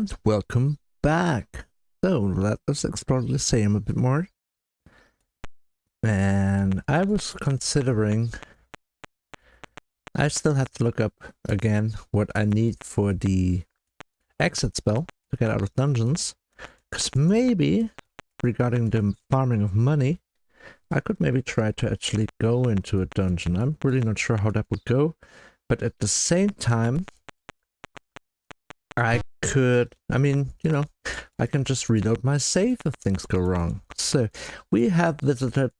And welcome back. So let us explore the Lycaeum a bit more. And I was considering, I still have to look up again what I need for the exit spell to get out of dungeons. Because maybe, regarding the farming of money, I could maybe try to actually go into a dungeon. I'm really not sure how that would go. But at the same time, I can just reload my save if things go wrong. So, we have visited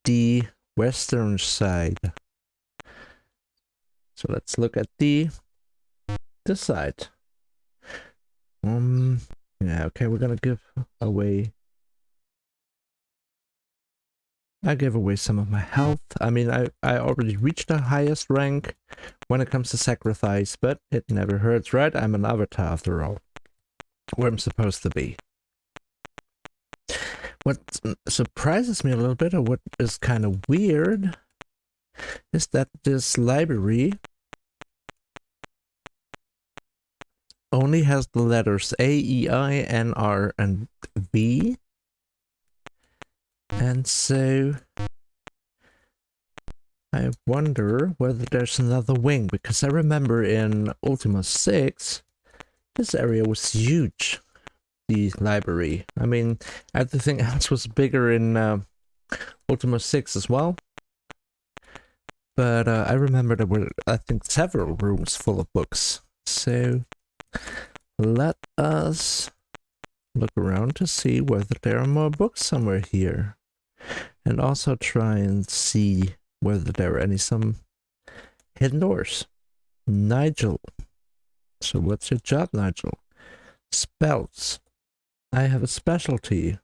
the western side. So let's look at this side. Yeah, okay, we're gonna give away... I gave away some of my health. I mean, I already reached the highest rank when it comes to sacrifice, but it never hurts, right? I'm an avatar after all. Where I'm supposed to be. What surprises me a little bit, or what is kind of weird, is that this library only has the letters A, E, I, N, R, and B. And so I wonder whether there's another wing, because I remember in Ultima 6, this area was huge, the library. I mean, everything else was bigger in Ultima 6 as well. But I remember there were, I think, several rooms full of books. So let us look around to see whether there are more books somewhere here. And also try and see whether there are some hidden doors. Nigel. So what's your job, Nigel? Spells. I have a specialty.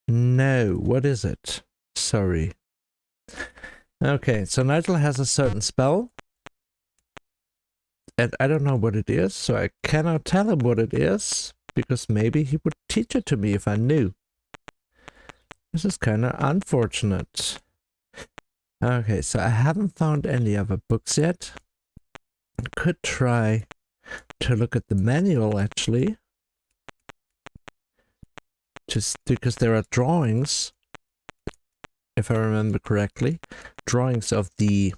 No, what is it? Sorry. Okay, so Nigel has a certain spell. And I don't know what it is, so I cannot tell him what it is, because maybe he would teach it to me if I knew. This is kind of unfortunate. Okay, so I haven't found any other books yet. I could try to look at the manual, actually. Just because there are drawings, if I remember correctly, drawings of the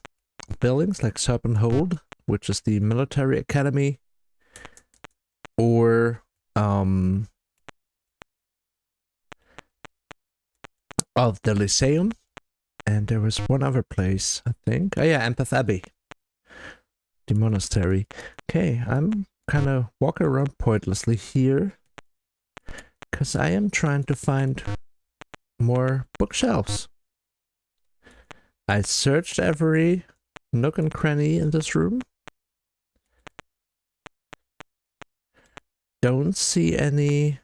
buildings like Serpent Hold, which is the military academy, or of the Lyceum, and there was one other place, I think. Oh yeah, Empath Abbey, the monastery. Okay, I'm kind of walking around pointlessly here, because I am trying to find more bookshelves. I searched every nook and cranny in this room. Don't see any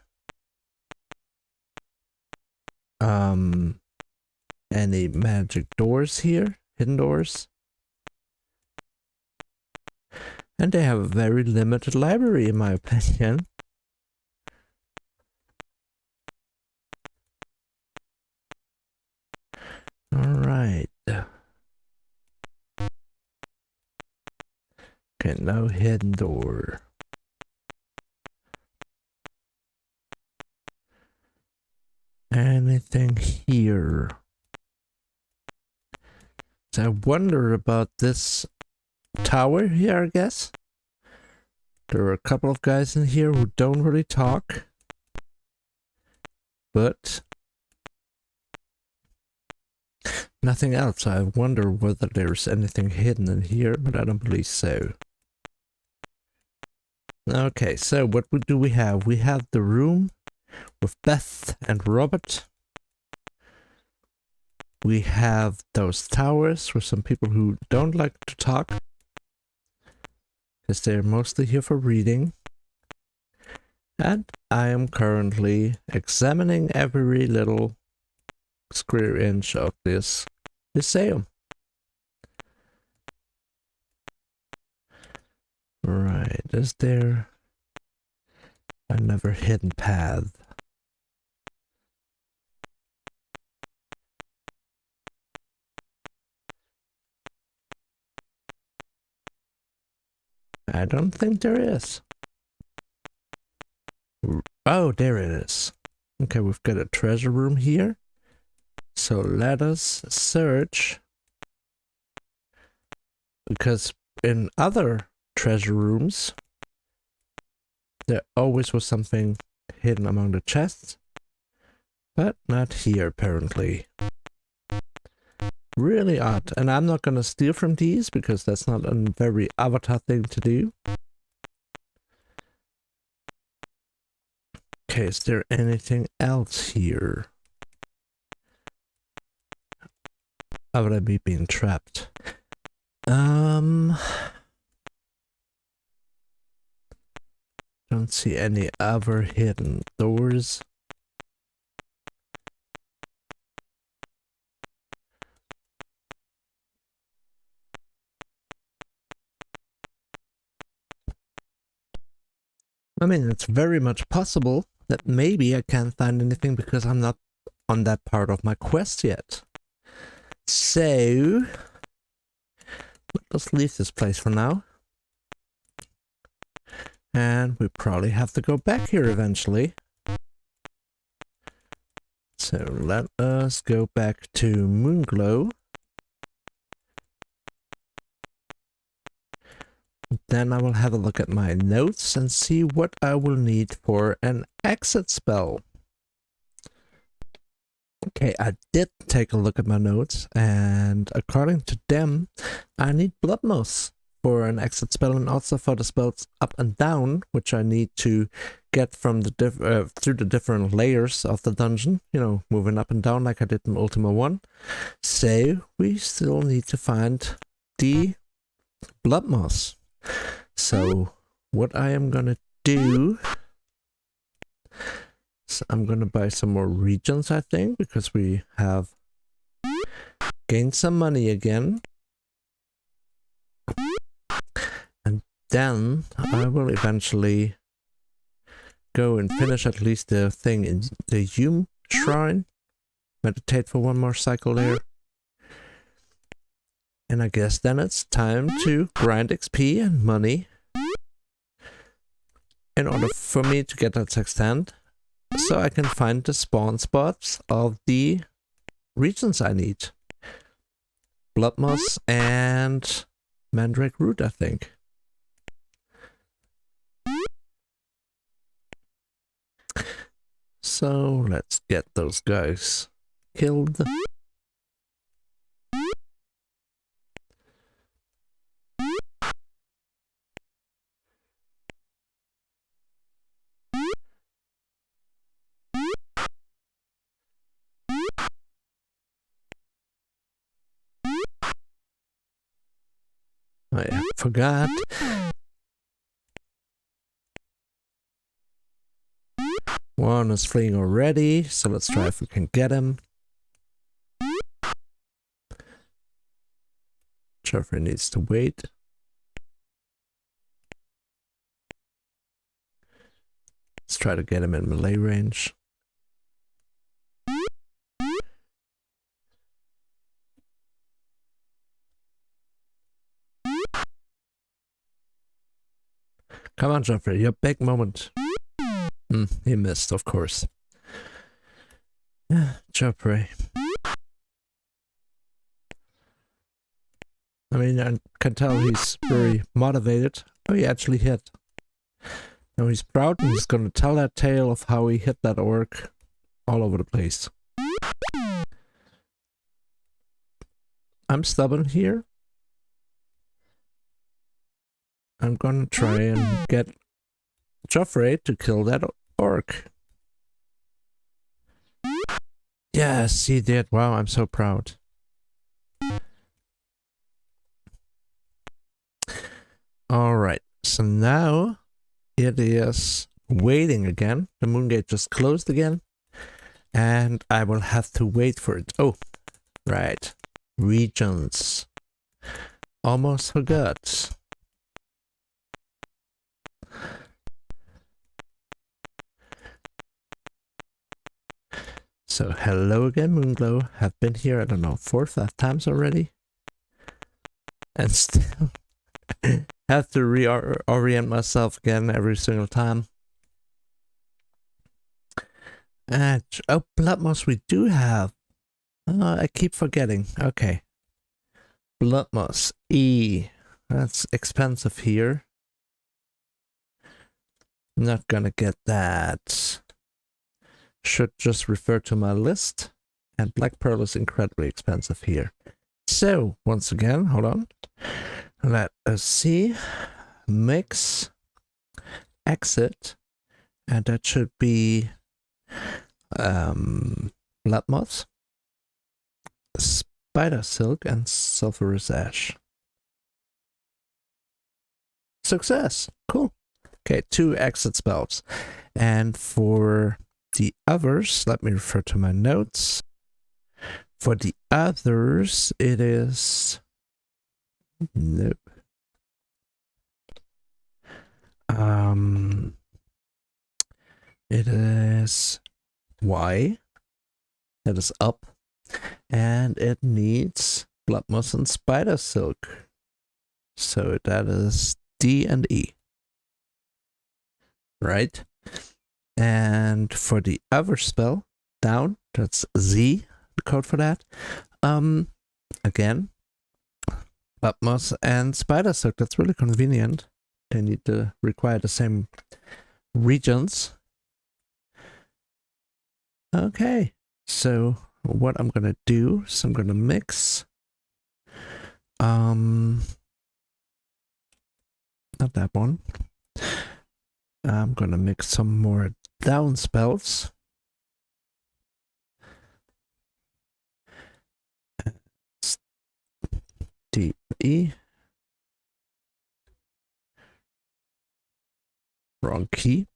magic doors here, hidden doors. And they have a very limited library, in my opinion. Alright. Okay, no hidden door. Anything here? So I wonder about this tower here, I guess. There are a couple of guys in here who don't really talk. But nothing else. I wonder whether there's anything hidden in here, but I don't believe so. Okay, so what do we have? We have the room with Beth and Robert. We have those towers with some people who don't like to talk, because they're mostly here for reading. And I am currently examining every little square inch of this Lyceum. Right, is there another hidden path? I don't think there is. Oh, there it is. Okay, we've got a treasure room here. So let us search. Because in other treasure rooms, there always was something hidden among the chests. But not here, apparently. Really odd. And I'm not gonna steal from these because that's not a very Avatar thing to do. Okay, is there anything else here? Other than me being trapped? Don't see any other hidden doors. I mean, it's very much possible that maybe I can't find anything because I'm not on that part of my quest yet. So, let's leave this place for now. And we probably have to go back here eventually. So let us go back to Moonglow. Then I will have a look at my notes and see what I will need for an exit spell. Okay, I did take a look at my notes, and according to them, I need blood moss for an exit spell and also for the spells up and down, which I need to get from the through the different layers of the dungeon, you know, moving up and down like I did in Ultima 1. So we still need to find the blood moss. So what I am gonna do is I'm gonna buy some more regions, I think, because we have gained some money again. And then I will eventually go and finish at least the thing in the Hume Shrine. Meditate for one more cycle there. And I guess then it's time to grind XP and money in order for me to get that sextant, so I can find the spawn spots of the regions I need. Blood moss and mandrake root, I think. So let's get those guys killed. I forgot. One is fleeing already, so let's try if we can get him. Jeffrey needs to wait. Let's try to get him in melee range. Come on, Jeffrey, your big moment. He missed, of course. Yeah, Jeffrey. I mean, I can tell he's very motivated. Oh, he actually hit. Now he's proud and he's gonna tell that tale of how he hit that orc all over the place. I'm stubborn here. I'm gonna try and get Joffrey to kill that orc. Yes, he did. Wow, I'm so proud. Alright, so now it is waiting again. The moon gate just closed again. And I will have to wait for it. Oh, right. Regions. Almost forgot. So hello again, Moonglow. Have been here, I don't know, 4 or 5 times already. And still have to reorient myself again every single time. And, oh, blood moss we do have. I keep forgetting. Okay. Blood moss. E. That's expensive here. Not gonna get that. Should just refer to my list. And black pearl is incredibly expensive here. So, once again, hold on. Let us see. Mix. Exit. And that should be blood moss, spider silk, and sulfurous ash. Success. Cool. Okay, 2 exit spells. And for the others, let me refer to my notes. For the others, it is... Nope. It is Y. That is up. And it needs blood moss and spider silk. So that is D and E. Right? And for the other spell, down, that's Z, the code for that. Again, blood moss and spider silk. That's really convenient. They need to require the same regions. Okay, so what I'm gonna do is I'm gonna mix not that one. I'm gonna mix some more down spells. D, E. Wrong key.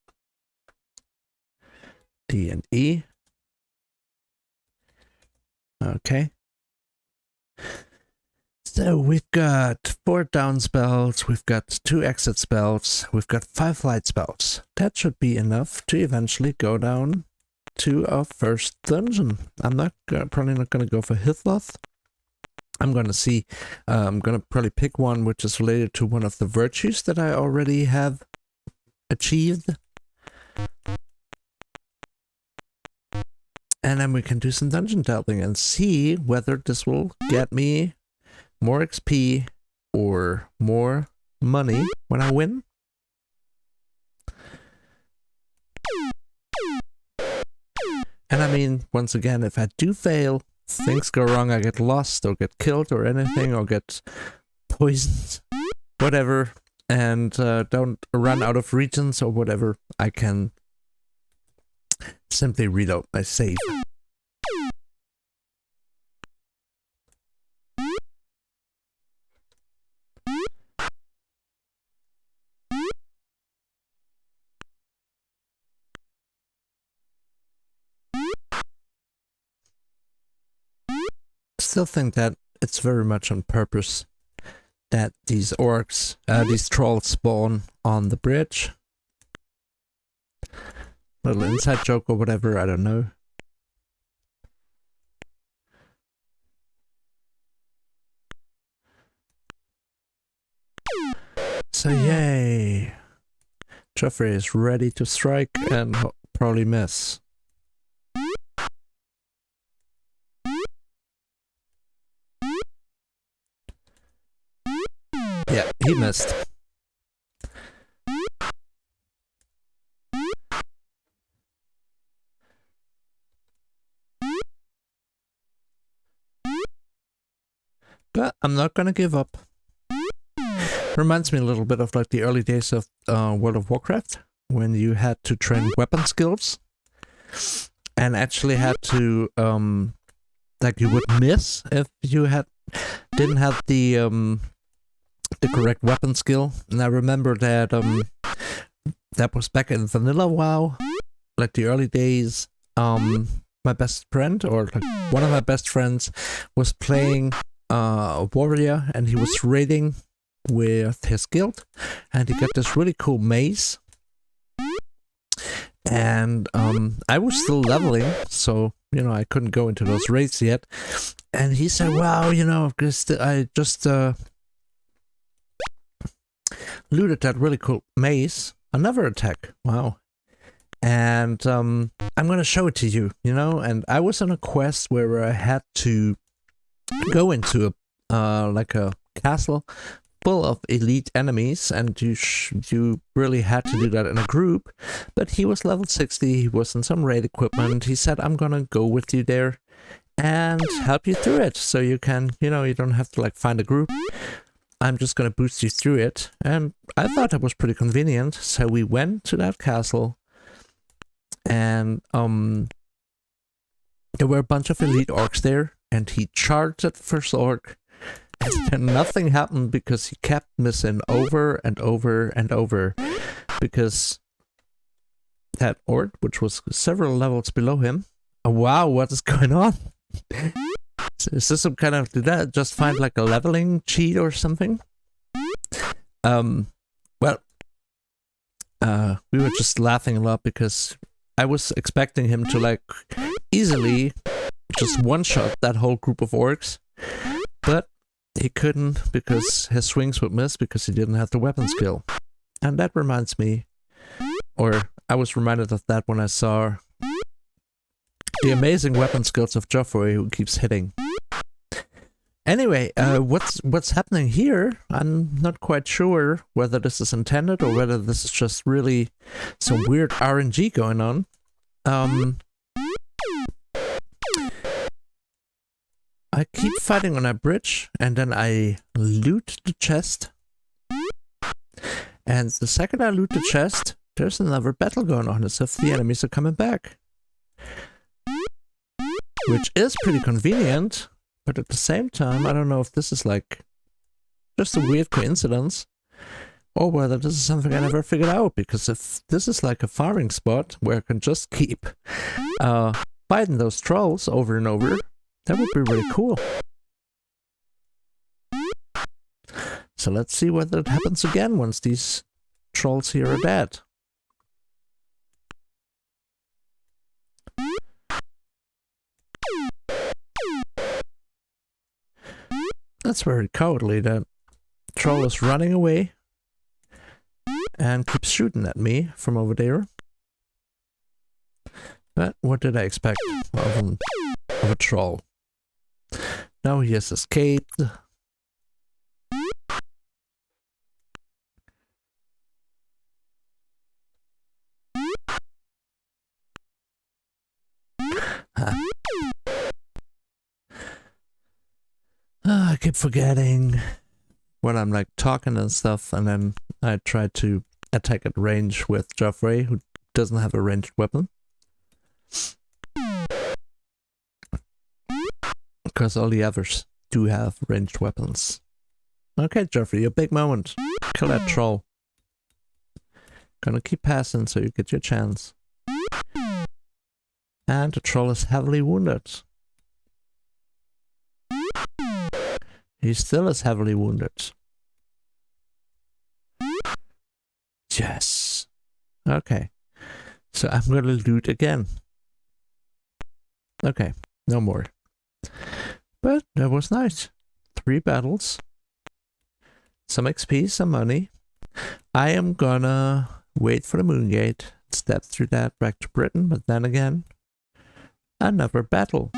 D and E. Okay. So we've got 4 down spells, we've got 2 exit spells, we've got 5 light spells. That should be enough to eventually go down to our first dungeon. I'm not probably not going to go for Hithloth. I'm going to see, I'm going to probably pick one which is related to one of the virtues that I already have achieved. And then we can do some dungeon delving and see whether this will get me more XP or more money when I win. And I mean, once again, if I do fail, things go wrong, I get lost or get killed or anything or get poisoned, whatever, and don't run out of regions or whatever, I can simply reload my save. Still think that it's very much on purpose that these orcs, these trolls spawn on the bridge. Little inside joke or whatever, I don't know. So yay! Joffrey is ready to strike and probably miss. Yeah, he missed. But I'm not gonna give up. Reminds me a little bit of like the early days of World of Warcraft, when you had to train weapon skills and actually had to like you would miss if you didn't have the correct weapon skill. And I remember that that was back in vanilla WoW, like the early days. My best friend, or like one of my best friends, was playing a warrior, and he was raiding with his guild, and he got this really cool mace. And I was still leveling, so you know I couldn't go into those raids yet. And he said, "Wow, you know, I just looted that really cool mace. Another attack. Wow." And I'm gonna show it to you, you know. And I was on a quest where I had to go into a like a castle full of elite enemies, and you really had to do that in a group. But he was level 60, he was in some raid equipment. He said, I'm gonna go with you there and help you through it, so you can, you know, you don't have to like find a group. I'm just gonna boost you through it. And I thought that was pretty convenient, so we went to that castle, and there were a bunch of elite orcs there, and he charged at the first orc, and nothing happened because he kept missing over and over and over, because that orc, which was several levels below him, oh wow, what is going on? Is this some kind of, did I just find like a leveling cheat or something? Well, we were just laughing a lot because I was expecting him to like easily just one-shot that whole group of orcs, but he couldn't because his swings would miss because he didn't have the weapon skill. And that reminds me, or I was reminded of that when I saw the amazing weapon skills of Joffrey, who keeps hitting. Anyway, what's happening here? I'm not quite sure whether this is intended or whether this is just really some weird RNG going on. I keep fighting on a bridge, and then I loot the chest. And the second I loot the chest, there's another battle going on, as if the enemies are coming back. Which is pretty convenient, but at the same time, I don't know if this is like just a weird coincidence, or whether this is something I never figured out, because if this is like a farming spot where I can just keep fighting those trolls over and over, that would be really cool. So let's see whether it happens again once these trolls here are dead. That's very cowardly. That troll is running away and keeps shooting at me from over there. But what did I expect of a troll? Now he has escaped. I keep forgetting when I'm like talking and stuff, and then I try to attack at range with Joffrey, who doesn't have a ranged weapon. Because all the others do have ranged weapons. Okay, Joffrey, your big moment. Kill that troll. Gonna keep passing so you get your chance. And the troll is heavily wounded. He still is heavily wounded. Yes. Okay. So I'm gonna loot again. Okay, no more. But that was nice. 3 battles. Some XP, some money. I am gonna wait for the Moongate, step through that back to Britain, but then again, another battle.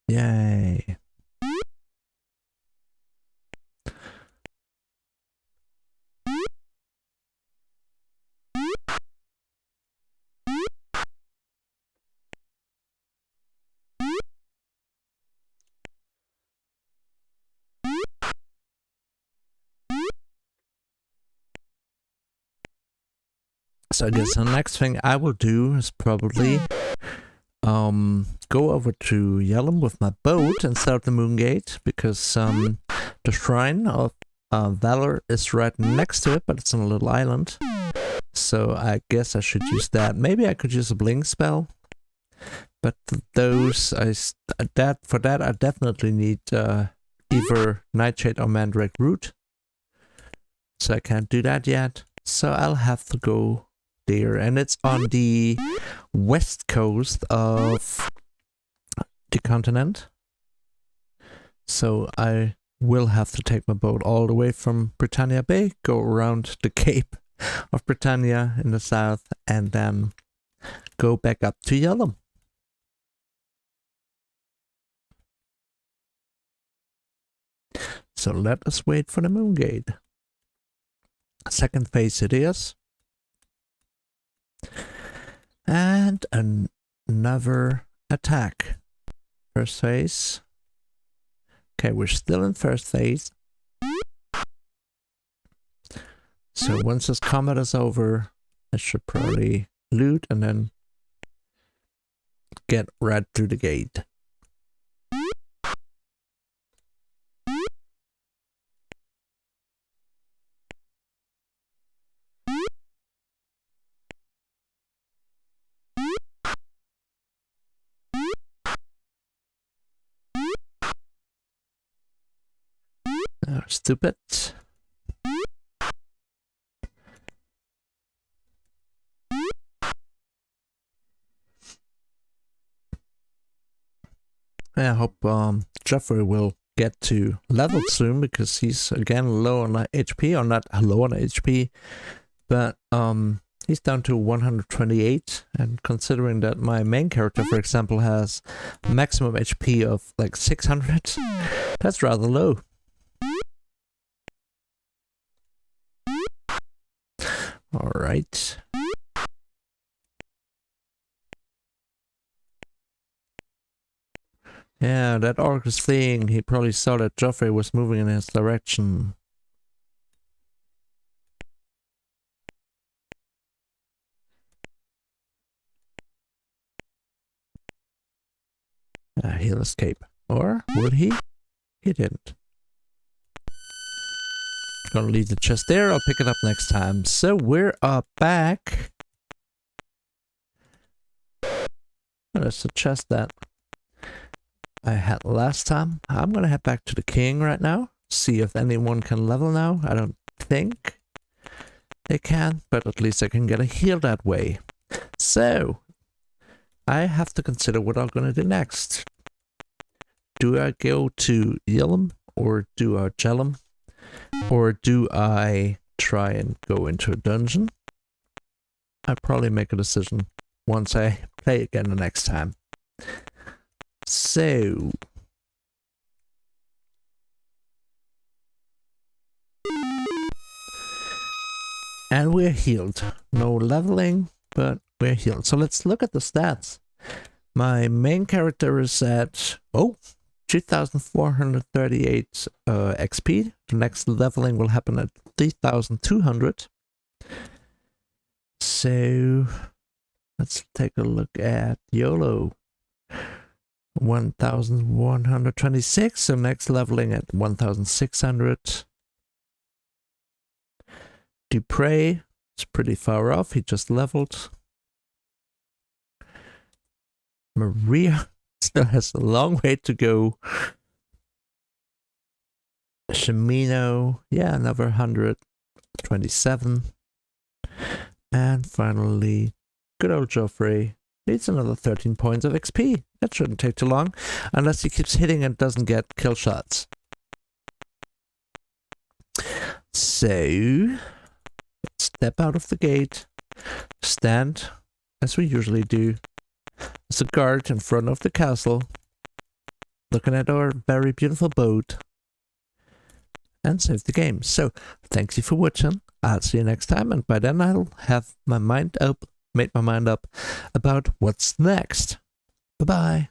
Yay. So I guess the next thing I will do is probably go over to Yellum with my boat instead of the Moon Gate, because the Shrine of Valor is right next to it, but it's on a little island. So I guess I should use that. Maybe I could use a blink spell, but those for that I definitely need either Nightshade or Mandrake Root. So I can't do that yet. So I'll have to go there, and it's on the west coast of the continent. So I will have to take my boat all the way from Britannia Bay, go around the Cape of Britannia in the south, and then go back up to Yellum. So let us wait for the Moon Gate. Second phase it is. And another attack. First phase. Okay, we're still in first phase. So once this combat is over, I should probably loot and then get right through the gate. Oh, stupid. I hope Jeffrey will get to level soon, because he's again low on HP, or not low on HP, but he's down to 128, and considering that my main character, for example, has maximum HP of like 600, that's rather low. All right. Yeah, that orc is fleeing. He probably saw that Joffrey was moving in his direction. He'll escape. Or will he? He didn't. Gonna leave the chest there. I'll pick it up next time. So we're back. Oh, there's the chest that I had last time. I'm gonna head back to the king right now. See if anyone can level now. I don't think they can, but at least I can get a heal that way. So I have to consider what I'm gonna do next. Do I go to Yellum, or do I Jellum? Or do I try and go into a dungeon? I'll probably make a decision once I play again the next time. So and we're healed. No leveling, but we're healed. So let's look at the stats. My main character is at 2,438 XP. The next leveling will happen at 3,200. So let's take a look at YOLO. 1,126. So next leveling at 1,600. Dupre is pretty far off. He just leveled. Maria still has a long way to go. Shimino, yeah, another 127. And finally, good old Joffrey needs another 13 points of XP. That shouldn't take too long, unless he keeps hitting and doesn't get kill shots. So, let's step out of the gate, stand, as we usually do, as a guard in front of the castle, looking at our very beautiful boat, and save the game. So, thank you for watching. I'll see you next time, and by then I'll have made my mind up about what's next. Bye-bye.